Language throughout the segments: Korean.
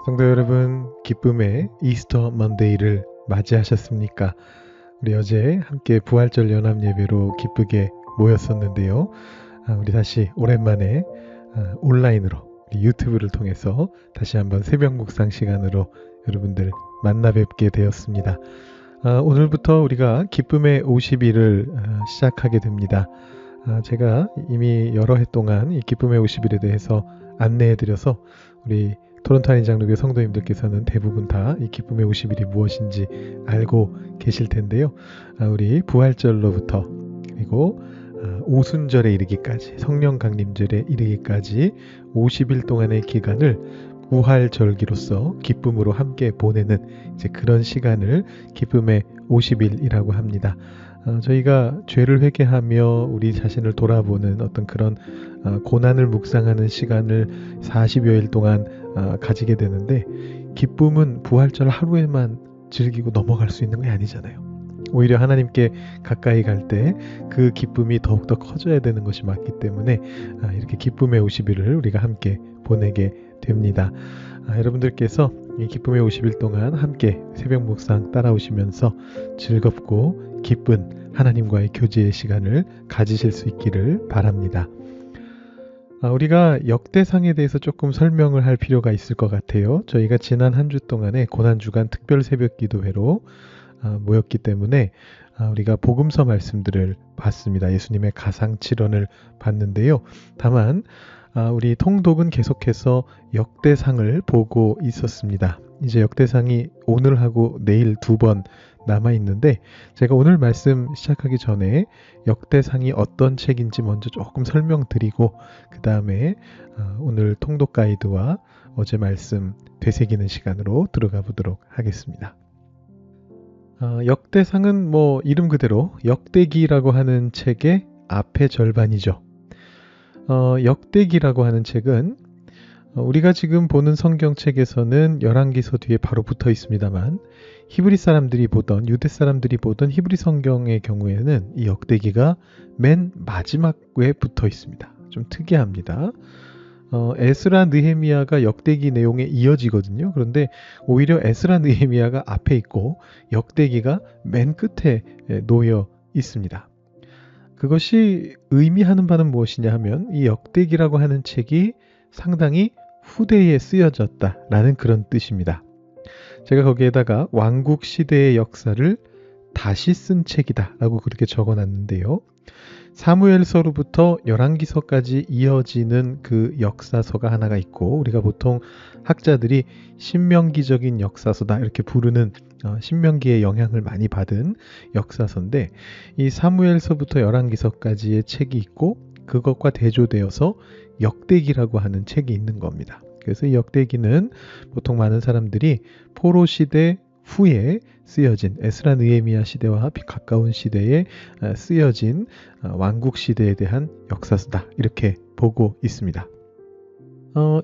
성도 여러분, 기쁨의 이스터 먼데이를 맞이하셨습니까? 우리 어제 함께 부활절 연합 예배로 기쁘게 모였었는데요. 우리 다시 오랜만에 온라인으로 유튜브를 통해서 다시 한번 새벽 묵상 시간으로 여러분들 만나 뵙게 되었습니다. 오늘부터 우리가 기쁨의 50일을 시작하게 됩니다. 제가 이미 여러 해 동안 이 기쁨의 50일에 대해서 안내해드려서 우리 토론토 한인장로교 성도님들께서는 대부분 다 이 기쁨의 50일이 무엇인지 알고 계실 텐데요. 우리 부활절로부터 그리고 오순절에 이르기까지 성령 강림절에 이르기까지 50일 동안의 기간을 부활절기로서 기쁨으로 함께 보내는 이제 그런 시간을 기쁨의 50일이라고 합니다. 저희가 죄를 회개하며 우리 자신을 돌아보는 어떤 그런 고난을 묵상하는 시간을 40여일 동안 가지게 되는데, 기쁨은 부활절 하루에만 즐기고 넘어갈 수 있는 게 아니잖아요. 오히려 하나님께 가까이 갈 때 그 기쁨이 더욱더 커져야 되는 것이 맞기 때문에 이렇게 기쁨의 50일을 우리가 함께 보내게 됩니다. 여러분들께서 이 기쁨의 50일 동안 함께 새벽 묵상 따라오시면서 즐겁고 기쁜 하나님과의 교제의 시간을 가지실 수 있기를 바랍니다. 우리가 역대상에 대해서 조금 설명을 할 필요가 있을 것 같아요. 저희가 지난 한 주 동안에 고난주간 특별 새벽 기도회로 모였기 때문에 우리가 복음서 말씀들을 봤습니다. 예수님의 가상칠언을 봤는데요. 다만 우리 통독은 계속해서 역대상을 보고 있었습니다. 이제 역대상이 오늘하고 내일 2번 남아 있는데, 제가 오늘 말씀 시작하기 전에 역대상이 어떤 책인지 먼저 조금 설명드리고 그 다음에 오늘 통독 가이드와 어제 말씀 되새기는 시간으로 들어가 보도록 하겠습니다. 역대상은 뭐 이름 그대로 역대기라고 하는 책의 앞의 절반이죠. 역대기라고 하는 책은 우리가 지금 보는 성경책에서는 열왕기서 뒤에 바로 붙어 있습니다만, 히브리 사람들이 보던, 유대 사람들이 보던 히브리 성경의 경우에는 이 역대기가 맨 마지막에 붙어 있습니다. 좀 특이합니다. 에스라 느헤미야가 역대기 내용에 이어지거든요. 그런데 오히려 에스라 느헤미야가 앞에 있고 역대기가 맨 끝에 놓여 있습니다. 그것이 의미하는 바는 무엇이냐 하면, 이 역대기라고 하는 책이 상당히 후대에 쓰여졌다라는 그런 뜻입니다. 제가 거기에다가 왕국 시대의 역사를 다시 쓴 책이다 라고 그렇게 적어놨는데요. 사무엘서로부터 열왕기서까지 이어지는 그 역사서가 하나가 있고, 우리가 보통 학자들이 신명기적인 역사서다 이렇게 부르는 신명기의 영향을 많이 받은 역사서인데, 이 사무엘서부터 열왕기서까지의 책이 있고 그것과 대조되어서 역대기라고 하는 책이 있는 겁니다. 그래서 이 역대기는 보통 많은 사람들이 포로 시대 후에 쓰여진 에스라 느헤미야 시대와 가까운 시대에 쓰여진 왕국 시대에 대한 역사서다 이렇게 보고 있습니다.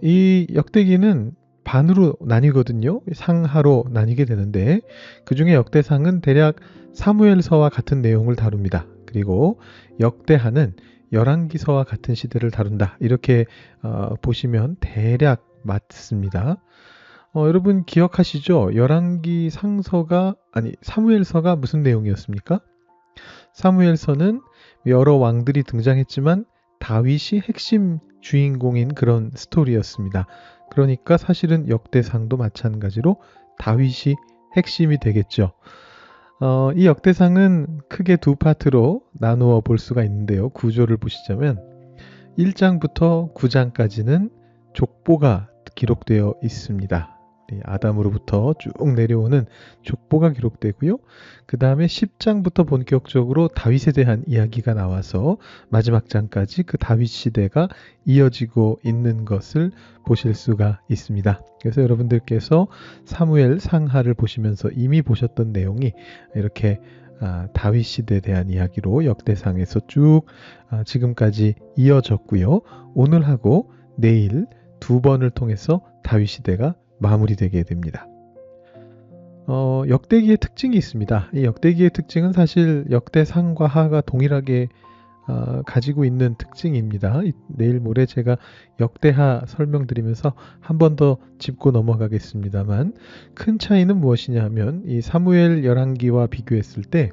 이 역대기는 반으로 나뉘거든요. 상하로 나뉘게 되는데, 그 중에 역대상은 대략 사무엘서와 같은 내용을 다룹니다. 그리고 역대하는 열왕기서와 같은 시대를 다룬다 이렇게 보시면 대략 맞습니다. 여러분 기억하시죠? 열왕기 상서가 사무엘서가 무슨 내용이었습니까? 사무엘서는 여러 왕들이 등장했지만 다윗이 핵심 주인공인 그런 스토리였습니다. 그러니까 사실은 역대상도 마찬가지로 다윗이 핵심이 되겠죠. 이 역대상은 크게 두 파트로 나누어 볼 수가 있는데요. 구조를 보시자면 1장부터 9장까지는 족보가 기록되어 있습니다. 아담으로부터 쭉 내려오는 족보가 기록되고요. 그 다음에 10장부터 본격적으로 다윗에 대한 이야기가 나와서 마지막 장까지 그 다윗 시대가 이어지고 있는 것을 보실 수가 있습니다. 그래서 여러분들께서 사무엘 상하를 보시면서 이미 보셨던 내용이 이렇게 다윗 시대에 대한 이야기로 역대상에서 쭉 지금까지 이어졌고요. 오늘하고 내일 2번을 통해서 다윗 시대가 마무리되게 됩니다. 역대기의 특징이 있습니다. 이 역대기의 특징은 사실 역대상과 하가 동일하게 가지고 있는 특징입니다. 내일 모레 제가 역대하 설명드리면서 한 번 더 짚고 넘어가겠습니다만, 큰 차이는 무엇이냐 하면 이 사무엘 열왕기와 비교했을 때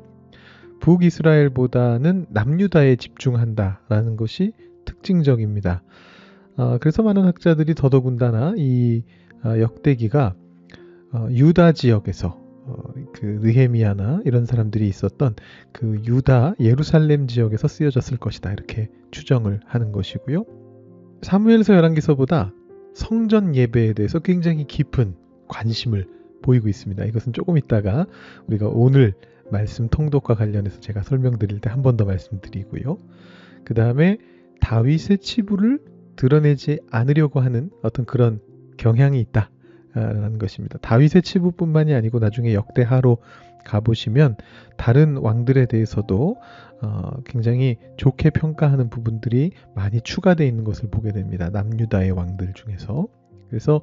북이스라엘보다는 남유다에 집중한다라는 것이 특징적입니다. 그래서 많은 학자들이 더더군다나 이 역대기가 유다 지역에서 그 느헤미야나 이런 사람들이 있었던 그 유다 예루살렘 지역에서 쓰여졌을 것이다, 이렇게 추정을 하는 것이고요. 사무엘서 열왕기서보다 성전 예배에 대해서 굉장히 깊은 관심을 보이고 있습니다. 이것은 조금 있다가 우리가 오늘 말씀 통독과 관련해서 제가 설명드릴 때 한 번 더 말씀드리고요. 그 다음에 다윗의 치부를 드러내지 않으려고 하는 어떤 그런 경향이 있다 라는 것입니다. 다윗의 치부뿐만이 아니고 나중에 역대하로 가보시면 다른 왕들에 대해서도 굉장히 좋게 평가하는 부분들이 많이 추가되어 있는 것을 보게 됩니다. 남유다의 왕들 중에서. 그래서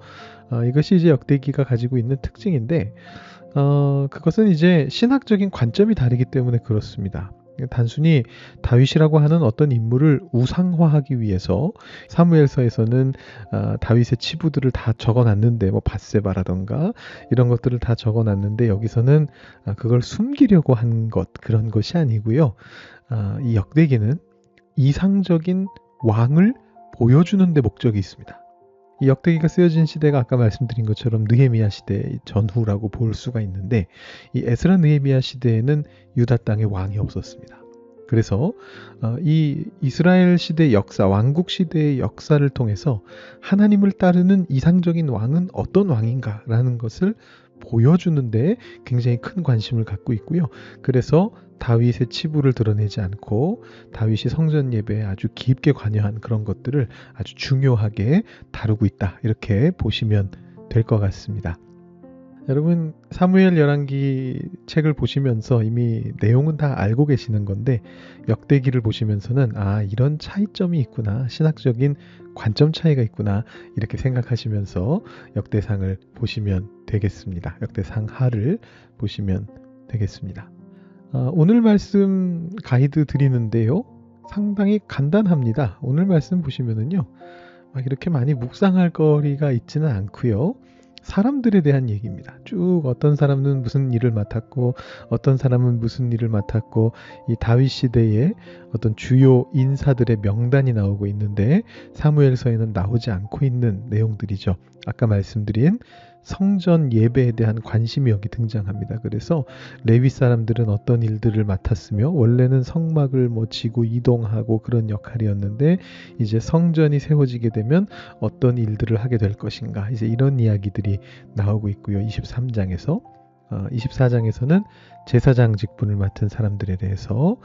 이것이 이제 역대기가 가지고 있는 특징인데, 그것은 이제 신학적인 관점이 다르기 때문에 그렇습니다. 단순히 다윗이라고 하는 어떤 인물을 우상화하기 위해서 사무엘서에서는 다윗의 치부들을 다 적어놨는데, 뭐 밧세바라던가 이런 것들을 다 적어놨는데, 여기서는 그걸 숨기려고 한 것, 그런 것이 아니고요. 이 역대기는 이상적인 왕을 보여주는 데 목적이 있습니다. 이 역대기가 쓰여진 시대가 아까 말씀드린 것처럼 느헤미야 시대 전후라고 볼 수가 있는데, 이 에스라 느헤미야 시대에는 유다 땅에 왕이 없었습니다. 그래서 이 이스라엘 시대 역사, 왕국 시대의 역사를 통해서 하나님을 따르는 이상적인 왕은 어떤 왕인가라는 것을 보여주는데 굉장히 큰 관심을 갖고 있고요. 그래서 다윗의 치부를 드러내지 않고 다윗이 성전 예배에 아주 깊게 관여한 그런 것들을 아주 중요하게 다루고 있다, 이렇게 보시면 될 것 같습니다. 여러분, 사무엘 열왕기 책을 보시면서 이미 내용은 다 알고 계시는 건데, 역대기를 보시면서는 이런 차이점이 있구나, 신학적인 관점 차이가 있구나, 이렇게 생각하시면서 역대상을 보시면 되겠습니다. 역대상하를 보시면 되겠습니다. 오늘 말씀 가이드 드리는데요, 상당히 간단합니다. 오늘 말씀 보시면은요, 막 이렇게 많이 묵상할 거리가 있지는 않고요. 사람들에 대한 얘기입니다. 쭉 어떤 사람은 무슨 일을 맡았고 어떤 사람은 무슨 일을 맡았고, 이 다윗 시대의 어떤 주요 인사들의 명단이 나오고 있는데 사무엘서에는 나오지 않고 있는 내용들이죠. 아까 말씀드린 성전 예배에 대한 관심이 여기 등장합니다. 그래서 레위 사람들은 어떤 일들을 맡았으며, 원래는 성막을 지고 이동하고 그런 역할이었는데 이제 성전이 세워지게 되면 어떤 일들을 하게 될 것인가, 이제 이런 이야기들이 나오고 있고요. 23장에서 24장에서는 제사장 직분을 맡은 사람들에 대해서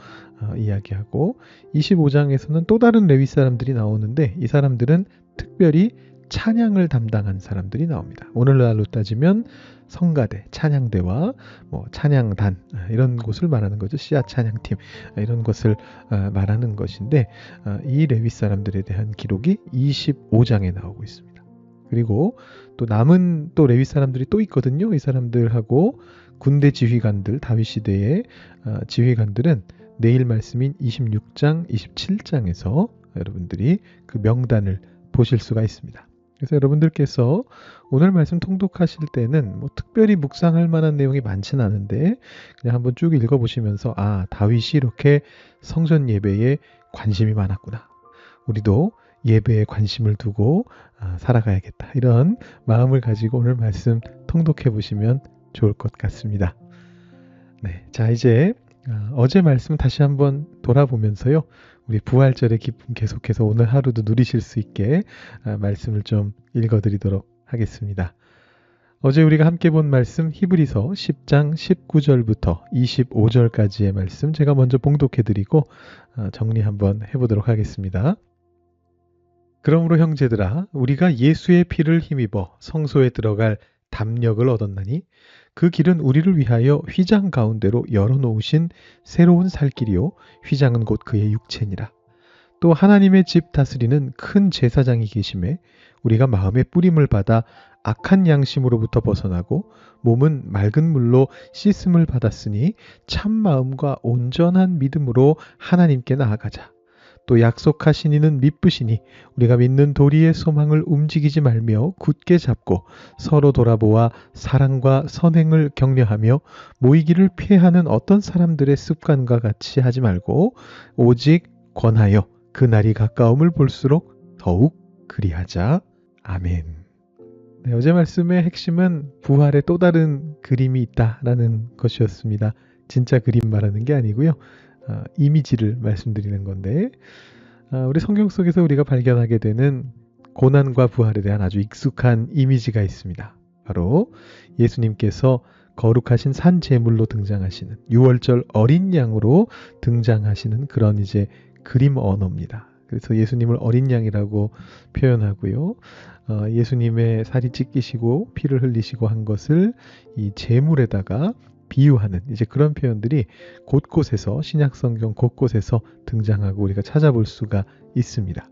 이야기하고, 25장에서는 또 다른 레위 사람들이 나오는데 이 사람들은 특별히 찬양을 담당한 사람들이 나옵니다. 오늘날로 따지면 성가대, 찬양대와 찬양단, 이런 곳을 말하는 거죠. 씨앗 찬양팀, 이런 것을 말하는 것인데, 이 레위 사람들에 대한 기록이 25장에 나오고 있습니다. 그리고 또 남은 또 레위 사람들이 또 있거든요. 이 사람들하고 군대 지휘관들, 다윗 시대의 지휘관들은 내일 말씀인 26장, 27장에서 여러분들이 그 명단을 보실 수가 있습니다. 그래서 여러분들께서 오늘 말씀 통독하실 때는 특별히 묵상할 만한 내용이 많지는 않은데 그냥 한번 쭉 읽어보시면서 다윗이 이렇게 성전 예배에 관심이 많았구나, 우리도 예배에 관심을 두고 살아가야겠다, 이런 마음을 가지고 오늘 말씀 통독해 보시면 좋을 것 같습니다. 네, 자, 이제 어제 말씀 다시 한번 돌아보면서요, 우리 부활절의 기쁨 계속해서 오늘 하루도 누리실 수 있게 말씀을 좀 읽어드리도록 하겠습니다. 어제 우리가 함께 본 말씀 히브리서 10장 19절부터 25절까지의 말씀 제가 먼저 봉독해드리고 정리 한번 해보도록 하겠습니다. 그러므로 형제들아, 우리가 예수의 피를 힘입어 성소에 들어갈 담력을 얻었나니 그 길은 우리를 위하여 휘장 가운데로 열어놓으신 새로운 살 길이요, 휘장은 곧 그의 육체니라. 또 하나님의 집 다스리는 큰 제사장이 계심에 우리가 마음의 뿌림을 받아 악한 양심으로부터 벗어나고 몸은 맑은 물로 씻음을 받았으니 참 마음과 온전한 믿음으로 하나님께 나아가자. 또 약속하신 이는 미쁘시니 우리가 믿는 도리의 소망을 움직이지 말며 굳게 잡고 서로 돌아보아 사랑과 선행을 격려하며 모이기를 피하는 어떤 사람들의 습관과 같이 하지 말고 오직 권하여 그 날이 가까움을 볼수록 더욱 그리하자. 아멘. 네, 어제 말씀의 핵심은 부활의 또 다른 그림이 있다라는 것이었습니다. 진짜 그림 말하는 게 아니고요. 이미지를 말씀드리는 건데 우리 성경 속에서 우리가 발견하게 되는 고난과 부활에 대한 아주 익숙한 이미지가 있습니다. 바로 예수님께서 거룩하신 산 제물로 등장하시는 6월절 어린 양으로 등장하시는 그런 이제 그림 언어입니다. 그래서 예수님을 어린 양이라고 표현하고요. 예수님의 살이 찢기시고 피를 흘리시고 한 것을 이 제물에다가 비유하는 이제 그런 표현들이 곳곳에서 신약 성경 곳곳에서 등장하고 우리가 찾아볼 수가 있습니다.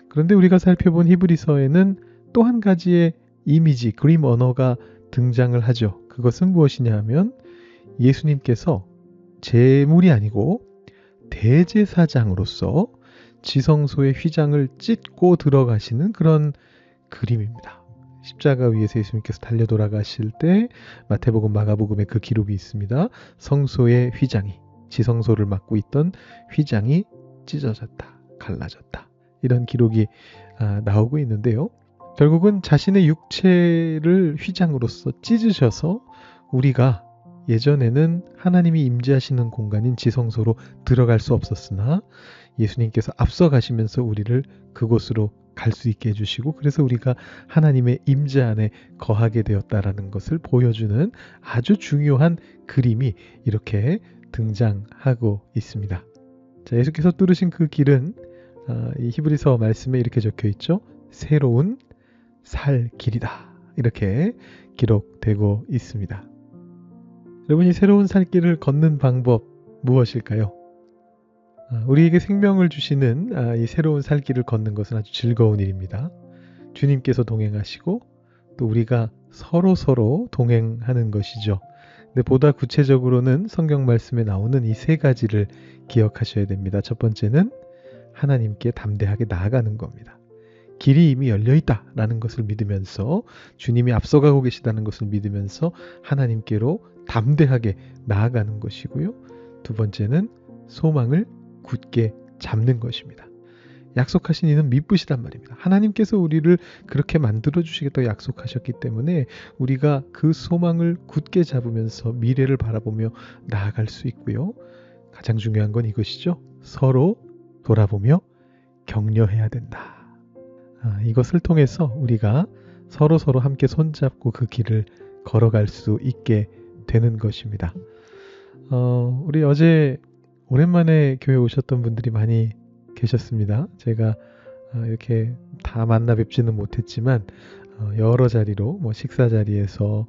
그런데 우리가 살펴본 히브리서에는 또 한 가지의 이미지, 그림 언어가 등장을 하죠. 그것은 무엇이냐 하면 예수님께서 제물이 아니고 대제사장으로서 지성소의 휘장을 찢고 들어가시는 그런 그림입니다. 십자가 위에서 예수님께서 달려 돌아가실 때 마태복음, 마가복음에 그 기록이 있습니다. 성소의 휘장이, 지성소를 맡고 있던 휘장이 찢어졌다, 갈라졌다. 이런 기록이 나오고 있는데요. 결국은 자신의 육체를 휘장으로서 찢으셔서 우리가 예전에는 하나님이 임재하시는 공간인 지성소로 들어갈 수 없었으나 예수님께서 앞서 가시면서 우리를 그곳으로 갈 수 있게 해주시고 그래서 우리가 하나님의 임재 안에 거하게 되었다라는 것을 보여주는 아주 중요한 그림이 이렇게 등장하고 있습니다. 자, 예수께서 뚫으신 그 길은 이 히브리서 말씀에 이렇게 적혀 있죠. 새로운 살 길이다. 이렇게 기록되고 있습니다. 여러분이 새로운 살 길을 걷는 방법 무엇일까요? 우리에게 생명을 주시는 이 새로운 살 길을 걷는 것은 아주 즐거운 일입니다. 주님께서 동행하시고 또 우리가 서로 동행하는 것이죠. 근데 보다 구체적으로는 성경 말씀에 나오는 이 세 가지를 기억하셔야 됩니다. 첫 번째는 하나님께 담대하게 나아가는 겁니다. 길이 이미 열려있다라는 것을 믿으면서 주님이 앞서가고 계시다는 것을 믿으면서 하나님께로 담대하게 나아가는 것이고요. 두 번째는 소망을 굳게 잡는 것입니다. 약속하신 이는 미쁘시단 말입니다. 하나님께서 우리를 그렇게 만들어주시겠다고 약속하셨기 때문에 우리가 그 소망을 굳게 잡으면서 미래를 바라보며 나아갈 수 있고요. 가장 중요한 건 이것이죠. 서로 돌아보며 격려해야 된다. 이것을 통해서 우리가 서로 함께 손잡고 그 길을 걸어갈 수 있게 되는 것입니다. 우리 어제 오랜만에 교회 오셨던 분들이 많이 계셨습니다. 제가 이렇게 다 만나 뵙지는 못했지만 여러 자리로 식사 자리에서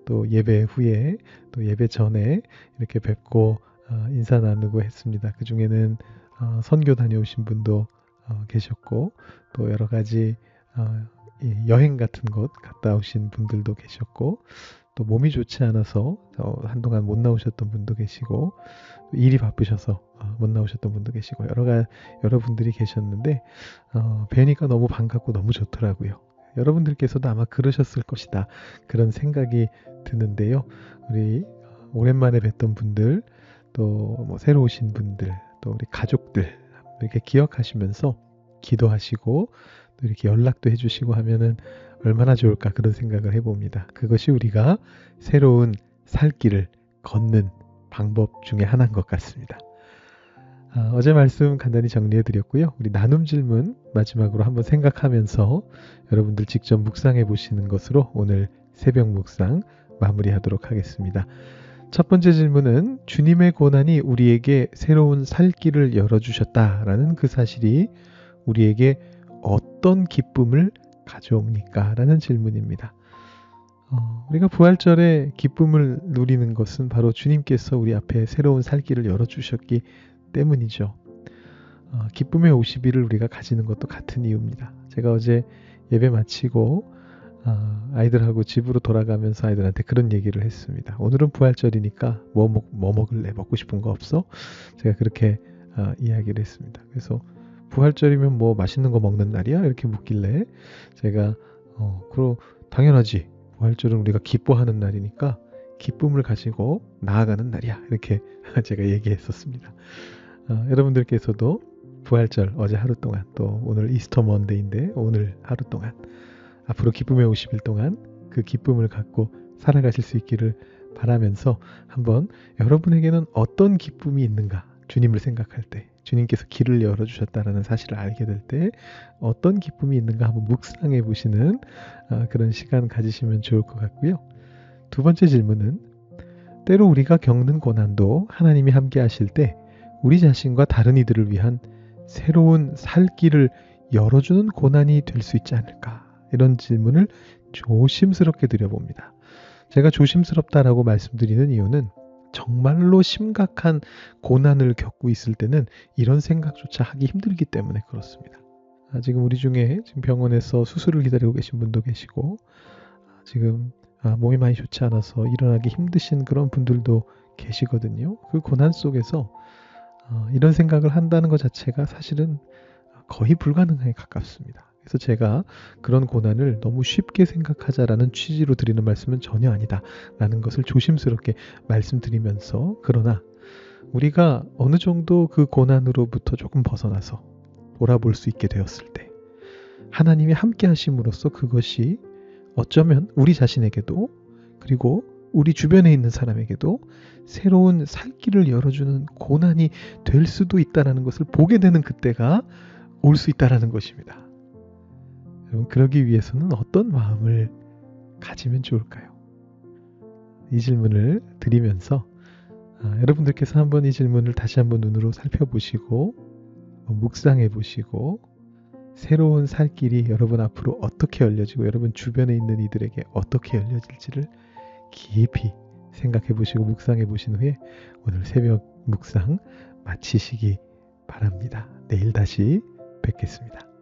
또 예배 후에 또 예배 전에 이렇게 뵙고 인사 나누고 했습니다. 그 중에는 선교 다녀오신 분도 계셨고 또 여러 가지 여행 같은 곳 갔다 오신 분들도 계셨고 또 몸이 좋지 않아서 한동안 못 나오셨던 분도 계시고 일이 바쁘셔서 못 나오셨던 분도 계시고 여러 분들이 계셨는데 뵈니까 너무 반갑고 너무 좋더라고요. 여러분들께서도 아마 그러셨을 것이다 그런 생각이 드는데요. 우리 오랜만에 뵀던 분들 또 새로 오신 분들 또 우리 가족들 이렇게 기억하시면서 기도하시고 또 이렇게 연락도 해주시고 하면은 얼마나 좋을까 그런 생각을 해봅니다. 그것이 우리가 새로운 살 길을 걷는 방법 중에 하나인 것 같습니다. 어제 말씀 간단히 정리해 드렸고요. 우리 나눔 질문 마지막으로 한번 생각하면서 여러분들 직접 묵상해 보시는 것으로 오늘 새벽 묵상 마무리하도록 하겠습니다. 첫 번째 질문은 주님의 고난이 우리에게 새로운 살 길을 열어주셨다라는 그 사실이 우리에게 어떤 기쁨을 가져옵니까? 라는 질문입니다. 우리가 부활절에 기쁨을 누리는 것은 바로 주님께서 우리 앞에 새로운 살 길을 열어주셨기 때문이죠. 기쁨의 50일을 우리가 가지는 것도 같은 이유입니다. 제가 어제 예배 마치고 아이들하고 집으로 돌아가면서 아이들한테 그런 얘기를 했습니다. 오늘은 부활절이니까 뭐 먹을래? 먹고 싶은 거 없어? 제가 그렇게 이야기를 했습니다. 그래서 부활절이면 뭐 맛있는 거 먹는 날이야? 이렇게 묻길래 제가 그럼 당연하지. 부활절은 우리가 기뻐하는 날이니까 기쁨을 가지고 나아가는 날이야. 이렇게 제가 얘기했었습니다. 여러분들께서도 부활절 어제 하루 동안 또 오늘 이스터 먼데이인데 오늘 하루 동안 앞으로 기쁨의 50일 동안 그 기쁨을 갖고 살아가실 수 있기를 바라면서 한번 여러분에게는 어떤 기쁨이 있는가 주님을 생각할 때 주님께서 길을 열어주셨다는 사실을 알게 될 때 어떤 기쁨이 있는가 한번 묵상해 보시는 그런 시간 가지시면 좋을 것 같고요. 두 번째 질문은 때로 우리가 겪는 고난도 하나님이 함께 하실 때 우리 자신과 다른 이들을 위한 새로운 살 길을 열어주는 고난이 될 수 있지 않을까? 이런 질문을 조심스럽게 드려봅니다. 제가 조심스럽다라고 말씀드리는 이유는 정말로 심각한 고난을 겪고 있을 때는 이런 생각조차 하기 힘들기 때문에 그렇습니다. 지금 우리 중에 지금 병원에서 수술을 기다리고 계신 분도 계시고 지금 몸이 많이 좋지 않아서 일어나기 힘드신 그런 분들도 계시거든요. 그 고난 속에서 이런 생각을 한다는 것 자체가 사실은 거의 불가능에 가깝습니다. 그래서 제가 그런 고난을 너무 쉽게 생각하자라는 취지로 드리는 말씀은 전혀 아니다 라는 것을 조심스럽게 말씀드리면서 그러나 우리가 어느 정도 그 고난으로부터 조금 벗어나서 돌아볼 수 있게 되었을 때 하나님이 함께 하심으로써 그것이 어쩌면 우리 자신에게도 그리고 우리 주변에 있는 사람에게도 새로운 살 길을 열어주는 고난이 될 수도 있다는 것을 보게 되는 그때가 올 수 있다는 것입니다. 여러분, 그러기 위해서는 어떤 마음을 가지면 좋을까요? 이 질문을 드리면서 여러분들께서 한번 이 질문을 다시 한번 눈으로 살펴보시고 묵상해 보시고 새로운 살 길이 여러분 앞으로 어떻게 열려지고 여러분 주변에 있는 이들에게 어떻게 열려질지를 깊이 생각해 보시고 묵상해 보신 후에 오늘 새벽 묵상 마치시기 바랍니다. 내일 다시 뵙겠습니다.